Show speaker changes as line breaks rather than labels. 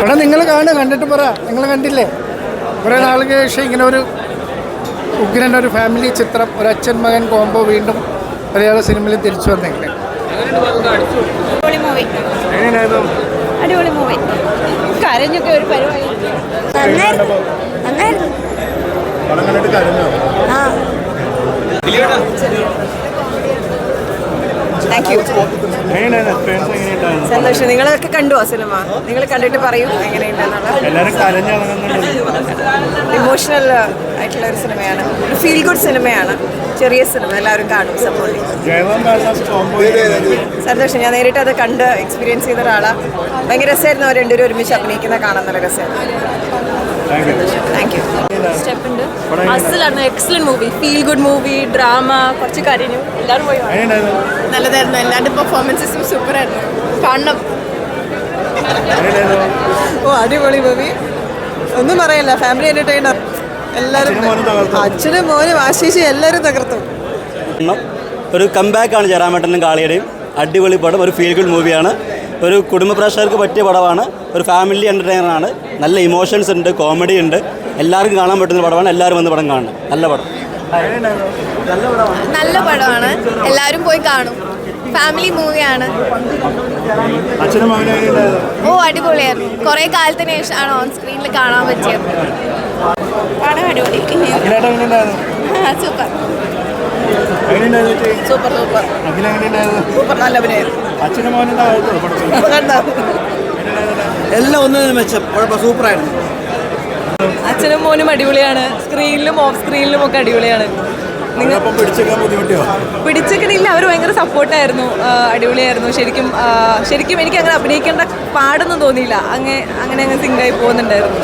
എടാ നിങ്ങൾ കണ്ടിട്ട് പറ, നിങ്ങൾ കണ്ടില്ലേ? കുറേ നാളുകൾക്ക് ശേഷം ഇങ്ങനെ ഒരു ഉഗ്രൻ ഒരു ഫാമിലി ചിത്രം, ഒരു അച്ഛൻ മകൻ കോംബോ വീണ്ടും മലയാള സിനിമയിൽ തിരിച്ചു വന്നെങ്കിൽ
അടിപൊളി മൂവി. കരഞ്ഞൊക്കെ ഒരു പരിപാടി. Thank you. സന്തോഷം. നിങ്ങളൊക്കെ കണ്ടു ആ സിനിമ? നിങ്ങൾ കണ്ടിട്ട് പറയൂ എങ്ങനെയുണ്ടെന്നുള്ള. ഇമോഷണൽ ആയിട്ടുള്ള ഒരു സിനിമയാണ്, ഒരു ഫീൽ ഗുഡ് സിനിമയാണ്, ചെറിയ സിനിമ, എല്ലാവരും കാണും, സപ്പോർട്ട് ചെയ്യും. സന്തോഷം. ഞാൻ നേരിട്ട് അത് കണ്ട് എക്സ്പീരിയൻസ് ചെയ്ത ഒരാളാണ്. ഭയങ്കര രസമായിരുന്നു അവർ രണ്ടുപേരും ഒരുമിച്ച് അഭിനയിക്കുന്ന കാണാൻ, നല്ല രസമായിരുന്നു. Thank you. സ്റ്റെപ്പ് ഉണ്ട്, അസലായിരുന്നു, excellent movie, feel good movie, drama, കുറച്ച് കരഞ്ഞു, എല്ലാവരും പോയി. നല്ലതായിരുന്നു, എല്ലാവരുടെ പെർഫോമൻസസും സൂപ്പറായിരുന്നു, കാണണം. ഓ അടിപൊളി മൂവി, ഒന്നും പറയല്ല, ഫാമിലി എന്റർടൈനർ. എല്ലാവരും, അച്ഛനും മോനും ആശിഷി എല്ലാവരും തകർത്തു.
ഒരു കംബാക്കാണ് ജയറാമേട്ടനും കാളിയുടെയും. അടിപൊളി പടം, ഒരു ഫീൽ ഗുഡ് മൂവിയാണ്, ഒരു കുടുംബ പ്രേക്ഷകർക്ക് പറ്റിയ പടമാണ്, ഒരു ഫാമിലി എൻ്റർടൈനറാണ്, നല്ല ഇമോഷൻസ് ഉണ്ട്, കോമഡി ഉണ്ട്, എല്ലാവർക്കും കാണാൻ പറ്റുന്ന പടമാണ്. എല്ലാവരും വന്ന് പടം കാണണം, നല്ല പടം.
നല്ല പടമാണ്, എല്ലാവരും പോയി കാണും, ഫാമിലി മൂവിയാണ്. ഓ അടിപൊളിയായിരുന്നു, കുറേ കാലത്തിന് ശേഷമാണ് ഓൺ സ്ക്രീനിൽ കാണാൻ പറ്റിയത്. പടം അടിപൊളി, സൂപ്പർ സൂപ്പർ സൂപ്പർ സൂപ്പർ, നല്ല അഭിനയം.
എല്ലാം ഒന്നിനു മെച്ചം, സൂപ്പറായിരുന്നു.
അച്ഛനും മോനും അടിപൊളിയാണ്, സ്ക്രീനിലും ഓഫ് സ്ക്രീനിലും ഒക്കെ അടിപൊളിയാണ്. നിങ്ങൾ പിടിച്ചെക്കണില്ല, അവർ ഭയങ്കര സപ്പോർട്ടായിരുന്നു, അടിപൊളിയായിരുന്നു. ശരിക്കും എനിക്ക് അങ്ങനെ അഭിനയിക്കേണ്ട പാടൊന്നും തോന്നിയില്ല, അങ്ങനെ സിങ്കായി പോകുന്നുണ്ടായിരുന്നു.